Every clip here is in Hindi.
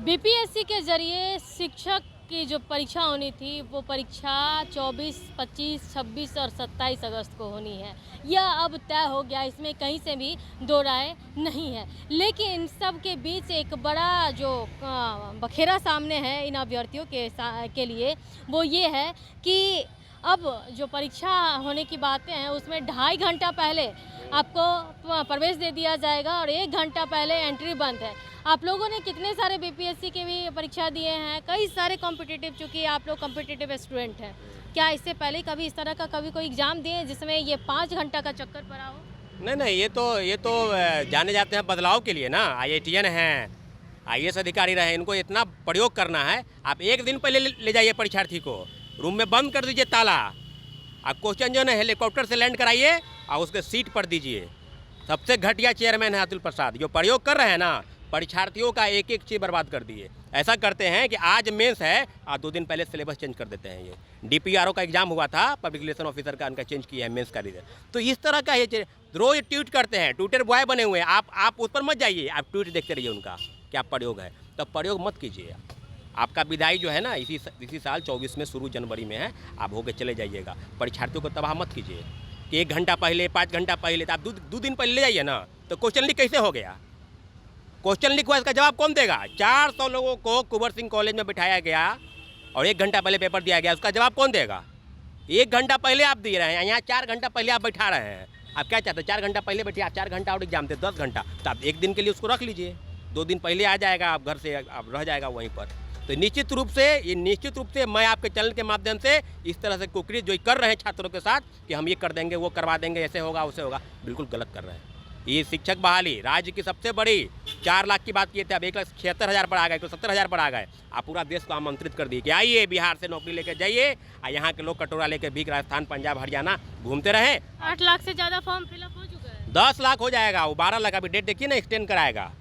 बीपीएससी के ज़रिए शिक्षक की जो परीक्षा होनी थी वो परीक्षा 24, 25, 26 और 27 अगस्त को होनी है। यह अब तय हो गया, इसमें कहीं से भी दो राय नहीं है। लेकिन इन सब के बीच एक बड़ा जो बखेरा सामने है इन अभ्यर्थियों के लिए, वो ये है कि अब जो परीक्षा होने की बातें हैं उसमें 2.5 घंटा पहले आपको प्रवेश दे दिया जाएगा और 1 घंटा पहले एंट्री बंद है। आप लोगों ने कितने सारे बीपीएससी के भी परीक्षा दिए हैं, कई सारे कॉम्पिटिटिव, चूँकि आप लोग कॉम्पिटिटिव स्टूडेंट हैं, क्या इससे पहले कभी इस तरह का कोई एग्ज़ाम दिए हैं जिसमें ये 5 घंटा का चक्कर पड़ा हो? नहीं, ये तो जाने जाते हैं बदलाव के लिए ना। आईआईटीएन हैं, आईएएस अधिकारी रहे, इनको इतना प्रयोग करना है। आप एक दिन पहले ले जाइए परीक्षार्थी को, रूम में बंद कर दीजिए ताला, आप क्वेश्चन जो है हेलीकॉप्टर से लैंड कराइए और उसके सीट पर दीजिए। सबसे घटिया चेयरमैन है अतुल प्रसाद, जो प्रयोग कर रहे हैं ना, परीक्षार्थियों का एक एक चीज़ बर्बाद कर दिए। ऐसा करते हैं कि आज मेंस है और 2 दिन पहले सिलेबस चेंज कर देते हैं। ये डीपीआरओ का एग्जाम हुआ था, पब्लिक रिलेशन ऑफिसर का, उनका चेंज किया है मेंस का रिजल्ट। तो इस तरह का ये रोज ट्वीट करते हैं, ट्विटर बॉय बने हुए हैं। आप उस पर मत जाइए, आप ट्वीट देखते रहिए उनका क्या प्रयोग है, तब प्रयोग मत कीजिए। आपका विदाई जो है ना इसी साल 24 में शुरू जनवरी में है, आप होके चले जाइएगा। परीक्षार्थियों को तबाह मत कीजिए कि 1 घंटा पहले 5 घंटा पहले, तो आप 2 दिन पहले ले जाइए ना। तो क्वेश्चन लीक कैसे हो गया? क्वेश्चन लीक हुआ, इसका जवाब कौन देगा? 400 लोगों को कुंवर सिंह कॉलेज में बिठाया गया और 1 घंटा पहले पेपर दिया गया, उसका जवाब कौन देगा? 1 घंटा पहले आप दे रहे हैं, यहाँ 4 घंटा पहले आप बैठा रहे हैं। आप क्या चाहते हैं? 4 घंटा पहले बैठिए, आप 4 घंटा और एग्जाम दे 10 घंटा, तो आप 1 दिन के लिए उसको रख लीजिए। 2 दिन पहले आ जाएगा, आप घर से आप रह जाएगा वहीं पर। तो निश्चित रूप से मैं आपके चैनल के माध्यम से इस तरह से कुकरी जो कर रहे हैं छात्रों के साथ कि हम ये कर देंगे, वो करवा देंगे, ऐसे होगा वैसे होगा, बिल्कुल गलत कर रहे हैं। ये शिक्षक बहाली राज्य की सबसे बड़ी 4 लाख की बात किए थे, अब 1,76,000 पर आ गए, 1,70,000 पर आ गए। आप पूरा देश को आमंत्रित कर दिए कि आइए बिहार से नौकरी लेकर जाइए, और यहाँ के लोग कटोरा लेकर भीख राजस्थान, पंजाब, हरियाणा घूमते रहे। 8 लाख से ज़्यादा फॉर्म फिलअप हो चुका है। 10 लाख हो जाएगा, वो 12 लाख अभी डेट देखिए ना, एक्सटेंड कराएगा।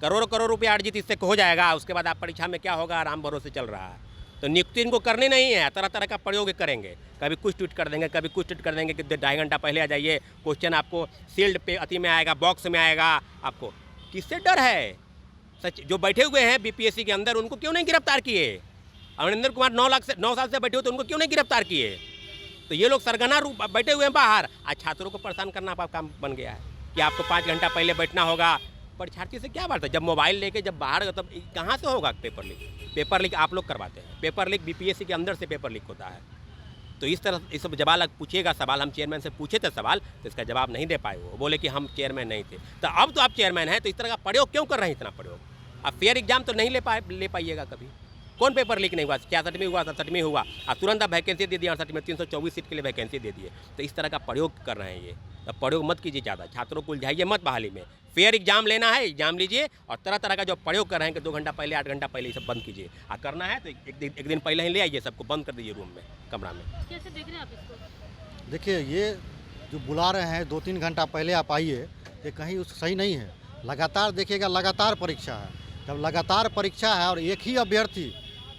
करोड़ों रुपया अर्जित इससे हो जाएगा। उसके बाद आप परीक्षा में क्या होगा, राम भरोसे चल रहा है। तो नियुक्ति इनको करनी नहीं है, तरह तरह का प्रयोग करेंगे। कभी कुछ ट्वीट कर देंगे, कभी कुछ ट्वीट कर देंगे कि 2.5 घंटा पहले आ जाइए, क्वेश्चन आपको सील्ड पे अति में आएगा, बॉक्स में आएगा। आपको किससे डर है? सच जो बैठे हुए हैं बीपीएससी के अंदर, उनको क्यों नहीं गिरफ्तार किए? अमरिंदर कुमार 9 साल से बैठे हुए, तो उनको क्यों नहीं गिरफ्तार किए? तो ये लोग सरगना रूप बैठे हुए हैं बाहर, आज छात्रों को परेशान करना आपका काम बन गया है कि आपको 5 घंटा पहले बैठना होगा। परीक्षार्थी से क्या बात है? जब मोबाइल लेके जब बाहर, तब कहाँ से होगा पेपर लीक? पेपर लीक आप लोग करवाते हैं, पेपर लीक बीपीएससी के अंदर से पेपर लीक होता है। तो इस तरह इस सब जवाब पूछिएगा सवाल, हम चेयरमैन से पूछे थे सवाल, तो इसका जवाब नहीं दे पाए। वो बोले कि हम चेयरमैन नहीं थे। तो अब तो आप चेयरमैन हैं, तो इस तरह का प्रयोग क्यों कर रहे हैं? इतना प्रयोग आप फेयर एग्जाम तो नहीं ले पाइएगा कभी। कौन पेपर लीक नहीं हुआ? 66 में हुआ, 67 में हुआ, और तुरंत आप वैकेंसी दे दिए, 68 में 324 सीट के लिए वैकेंसी दे दिए। तो इस तरह का प्रयोग कर रहे हैं ये। तब प्रयोग मत कीजिए ज़्यादा, छात्रों को उलझाइए मत बहाली में। फेयर एग्जाम लेना है, एग्जाम लीजिए, और तरह तरह का जो प्रयोग कर रहे हैं कि 2 घंटा पहले, 8 घंटा पहले, ये सब बंद कीजिए। करना है तो एक दिन पहले ही ले आइए, सबको बंद कर दीजिए रूम में, कमरा में। कैसे देख रहे हैं आप इसको? देखिए, ये जो बुला रहे हैं 2-3 घंटा पहले आप आइए, ये कहीं उस सही नहीं है। लगातार देखिएगा, लगातार परीक्षा है। जब लगातार परीक्षा है और एक ही अभ्यर्थी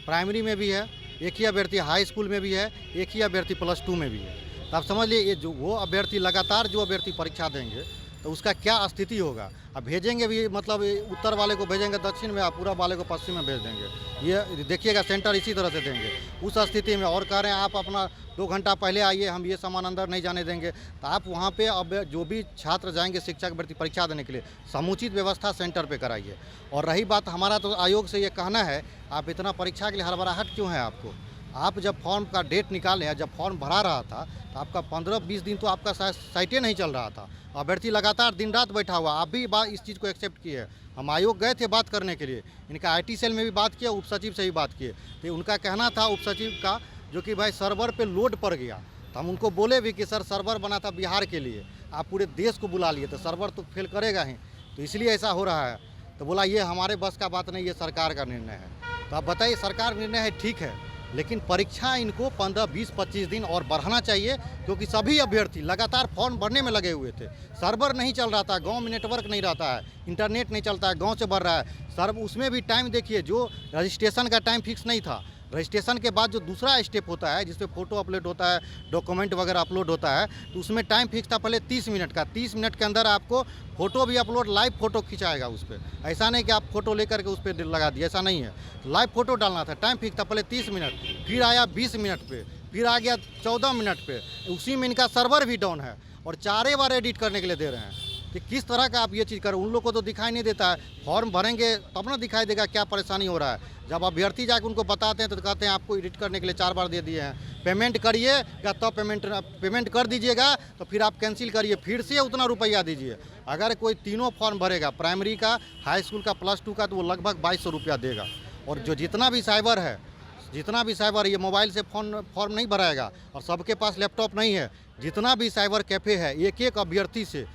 प्राइमरी में भी है, एक ही अभ्यर्थी हाई स्कूल में भी है, एक ही अभ्यर्थी +2 में भी है, तो आप समझ लिए ये जो वो अभ्यर्थी लगातार जो अभ्यर्थी परीक्षा देंगे तो उसका क्या स्थिति होगा। अब भेजेंगे भी, मतलब उत्तर वाले को भेजेंगे दक्षिण में, आप पूरब वाले को पश्चिम में भेज देंगे। ये देखिएगा, सेंटर इसी तरह से देंगे उस स्थिति में। और कह रहे हैं आप अपना 2 घंटा पहले आइए, हम ये सामान अंदर नहीं जाने देंगे। तो आप वहाँ पे अब जो भी छात्र जाएंगे शिक्षक भर्ती परीक्षा देने के लिए, समुचित व्यवस्था सेंटर पे कराइए। और रही बात, हमारा तो आयोग से ये कहना है, आप इतना परीक्षा के लिए हड़बड़ाहट क्यों है आपको? आप जब फॉर्म का डेट निकाले हैं, जब फॉर्म भरा रहा था, तो आपका 15-20 दिन तो आपका साइटे नहीं चल रहा था। अभ्यर्थी लगातार दिन रात बैठा हुआ, आप भी इस चीज़ को एक्सेप्ट किए। हम आयोग गए थे बात करने के लिए, इनका आईटी सेल में भी बात किया, उप सचिव से भी बात किए। तो उनका कहना था उप सचिव का, जो कि भाई सर्वर पे लोड पड़ गया। तो हम उनको बोले भी कि सर, सर्वर बना था बिहार के लिए, आप पूरे देश को बुला लिए, तो सर्वर तो फेल करेगा ही, तो इसलिए ऐसा हो रहा है। तो बोला ये हमारे बस का बात नहीं, ये सरकार का निर्णय है। तो आप बताइए, सरकार निर्णय है ठीक है, लेकिन परीक्षा इनको 15, 20, 25 दिन और बढ़ाना चाहिए, क्योंकि सभी अभ्यर्थी लगातार फॉर्म भरने में लगे हुए थे। सर्वर नहीं चल रहा था, गांव में नेटवर्क नहीं रहता है, इंटरनेट नहीं चलता है, गांव से भर रहा है। सर उसमें भी टाइम देखिए, जो रजिस्ट्रेशन का टाइम फिक्स नहीं था, रजिस्ट्रेशन के बाद जो दूसरा स्टेप होता है जिसमें फ़ोटो अपलोड होता है, डॉक्यूमेंट वगैरह अपलोड होता है, तो उसमें टाइम फिक्स था पहले 30 मिनट का। 30 मिनट के अंदर आपको फ़ोटो भी अपलोड, लाइव फ़ोटो खिंचाएगा उस पर। ऐसा नहीं कि आप फ़ोटो लेकर के उस पर लगा दिए, ऐसा नहीं है। लाइव फ़ोटो डालना था, टाइम फिक्स था पहले 30 मिनट, फिर आया 20 मिनट पे, फिर आ गया 14 मिनट पे। उसी में इनका सर्वर भी डाउन है और 4 बार एडिट करने के लिए दे रहे हैं। कि किस तरह का आप ये चीज़ करें, उन लोग को तो दिखाई नहीं देता है। फॉर्म भरेंगे तब ना दिखाई देगा क्या परेशानी हो रहा है। जब अभ्यर्थी जाकर उनको बताते हैं तो कहते हैं आपको एडिट करने के लिए 4 बार दे दिए हैं, पेमेंट करिएगा तो पेमेंट कर दीजिएगा तो फिर आप कैंसिल करिए, फिर से उतना रुपया दीजिए। अगर कोई तीनों फॉर्म भरेगा, प्राइमरी का, हाई स्कूल का, +2 का, तो वो लगभग 2200 रुपया देगा। और जो जितना भी साइबर है, ये मोबाइल से फॉर्म नहीं भराएगा और सबके पास लैपटॉप नहीं है। जितना भी साइबर कैफ़े है, एक अभ्यर्थी से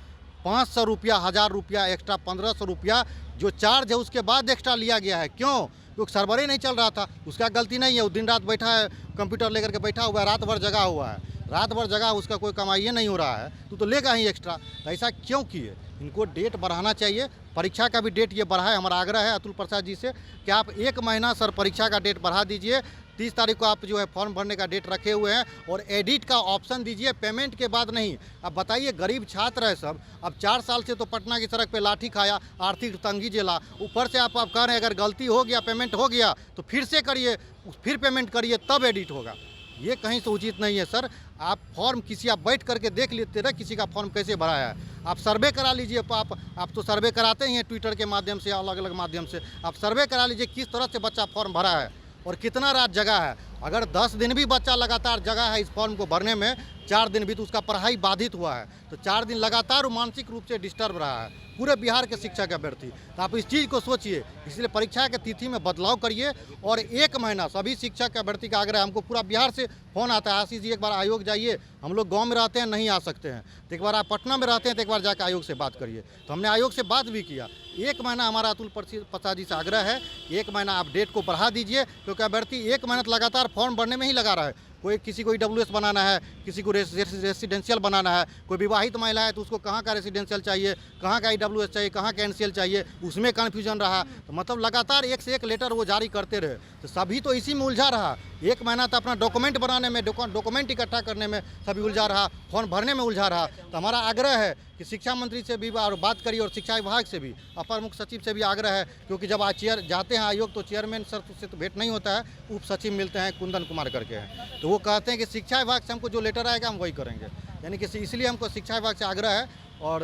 500 रुपया, 1000 रुपया एक्स्ट्रा, 1500 रुपया जो चार्ज है उसके बाद एक्स्ट्रा लिया गया है। क्यों? क्योंकि सर्वर ही नहीं चल रहा था। उसका गलती नहीं है, वो दिन रात बैठा है, कंप्यूटर लेकर के बैठा हुआ है, रात भर जगा हुआ है, रात भर जगा, उसका कोई कमाई नहीं हो रहा है, तो लेगा ही एक्स्ट्रा। तो ऐसा क्यों किए? इनको डेट बढ़ाना चाहिए, परीक्षा का भी डेट ये बढ़ाए। हमारा आग्रह है अतुल प्रसाद जी से कि आप 1 महीना सर परीक्षा का डेट बढ़ा दीजिए। 30 तारीख को आप जो है फॉर्म भरने का डेट रखे हुए हैं और एडिट का ऑप्शन दीजिए, पेमेंट के बाद नहीं। अब बताइए, गरीब छात्र है सब, अब 4 साल से तो पटना की सड़क पे लाठी खाया, आर्थिक तंगी झेला, ऊपर से आप कह रहे हैं अगर गलती हो गया, पेमेंट हो गया तो फिर से करिए, फिर पेमेंट करिए तब एडिट होगा। ये कहीं से उचित नहीं है सर। आप फॉर्म किसी आप बैठ करके देख लेते रहे किसी का फॉर्म कैसे भराया है। आप सर्वे करा लीजिए, आप तो सर्वे कराते ही हैं ट्विटर के माध्यम से, अलग अलग माध्यम से। आप सर्वे करा लीजिए किस तरह से बच्चा फॉर्म भरा है और कितना रात जगा है। अगर 10 दिन भी बच्चा लगातार जगा है इस फॉर्म को भरने में, 4 दिन भी, तो उसका पढ़ाई बाधित हुआ है। तो 4 दिन लगातार मानसिक रूप से डिस्टर्ब रहा है पूरे बिहार के शिक्षक अभ्यर्थी। तो आप इस चीज़ को सोचिए, इसलिए परीक्षा के तिथि में बदलाव करिए और 1 महीना सभी शिक्षक अभ्यर्थी का आग्रह। हमको पूरा बिहार से फ़ोन आता है, आशीष जी एक बार आयोग जाइए, हम लोग गाँव में रहते हैं, नहीं आ सकते हैं, तो एक बार आप पटना में रहते हैं तो एक बार जाकर आयोग से बात करिए। तो हमने आयोग से बात भी किया। 1 महीना हमारा अतुल प्रसाद जी से आग्रह है, 1 महीना आप डेट को बढ़ा दीजिए, क्योंकि अभ्यर्थी 1 महीना लगातार फॉर्म भरने में ही लगा रहा है। कोई किसी को EWS बनाना है, किसी को रेसिडेंशियल बनाना है, कोई विवाहित महिला है तो उसको कहाँ का रेसिडेंशियल चाहिए, कहाँ का EWS चाहिए, कहाँ का NCL चाहिए, उसमें कन्फ्यूजन रहा। तो मतलब लगातार एक से एक लेटर वो जारी करते रहे, तो सभी तो इसी में उलझा रहा। 1 महीना तो अपना डॉक्यूमेंट बनाने में, डॉक्यूमेंट इकट्ठा करने में सभी उलझा रहा, फॉर्म भरने में उलझा रहा। तो हमारा आग्रह है कि शिक्षा मंत्री से भी और बात करिए और शिक्षा विभाग से भी, अपर मुख्य सचिव से भी आग्रह है, क्योंकि जब आज जाते हैं आयोग तो चेयरमैन सर से तो भेंट नहीं होता है, उप सचिव मिलते हैं, कुंदन कुमार करके हैं, तो वो कहते हैं कि शिक्षा विभाग से हमको जो लेटर आएगा हम वही करेंगे। यानी कि इसलिए हमको शिक्षा विभाग से आग्रह है। और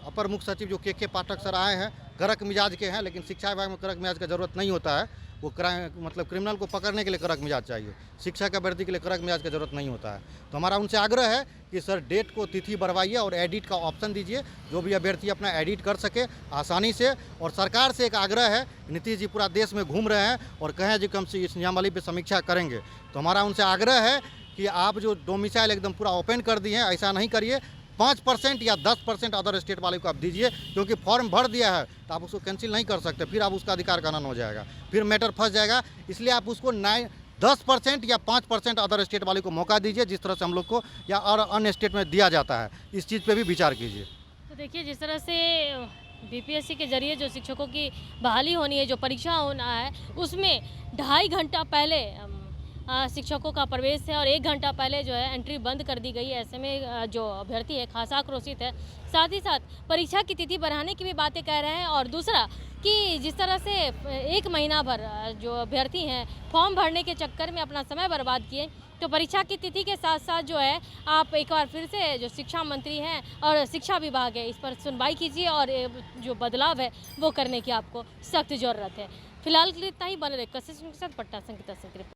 अपर मुख्य सचिव जो के पाठक सर आए हैं, कड़क मिजाज के हैं, लेकिन शिक्षा विभाग में कड़क मिजाज का ज़रूरत नहीं होता है। वो मतलब क्रिमिनल को पकड़ने के लिए कड़क मिजाज चाहिए, शिक्षा के अभ्यर्थी के लिए कड़क मिजाज की जरूरत नहीं होता है। तो हमारा उनसे आग्रह है कि सर डेट को तिथि बढ़वाइए और एडिट का ऑप्शन दीजिए, जो भी अभ्यर्थी अपना एडिट कर सके आसानी से। और सरकार से एक आग्रह है, नीतीश जी पूरा देश में घूम रहे हैं और कहें जी कि हम इस नियमावली पर समीक्षा करेंगे, तो हमारा उनसे आग्रह है कि आप जो डोमिसाइल एकदम पूरा ओपन कर दिए हैं, ऐसा नहीं करिए। 5% या 10% अदर स्टेट वाले को आप दीजिए, क्योंकि फॉर्म भर दिया है तो आप उसको कैंसिल नहीं कर सकते, फिर आप उसका अधिकार का हनन हो जाएगा, फिर मैटर फंस जाएगा। इसलिए आप उसको 10% या 5% अदर स्टेट वाले को मौका दीजिए, जिस तरह से हम लोग को या और अन्य स्टेट में दिया जाता है। इस चीज़ पे भी विचार कीजिए। तो देखिए, जिस तरह से बीपीएससी के जरिए जो शिक्षकों की बहाली होनी है, जो परीक्षा होना है, उसमें 2.5 घंटा पहले शिक्षकों का प्रवेश है और 1 घंटा पहले जो है एंट्री बंद कर दी गई है। ऐसे में जो अभ्यर्थी है खासा आक्रोशित है। साथ ही साथ परीक्षा की तिथि बढ़ाने की भी बातें कह रहे हैं। और दूसरा कि जिस तरह से 1 महीना भर जो अभ्यर्थी हैं फॉर्म भरने के चक्कर में अपना समय बर्बाद किए, तो परीक्षा की तिथि के साथ साथ जो है आप एक बार फिर से जो शिक्षा मंत्री हैं और शिक्षा विभाग है, इस पर सुनवाई कीजिए और जो बदलाव है वो करने की आपको सख्त ज़रूरत है। फिलहाल के लिए इतना ही। बने रहे कशिश के साथ पटना संगीता सिंह।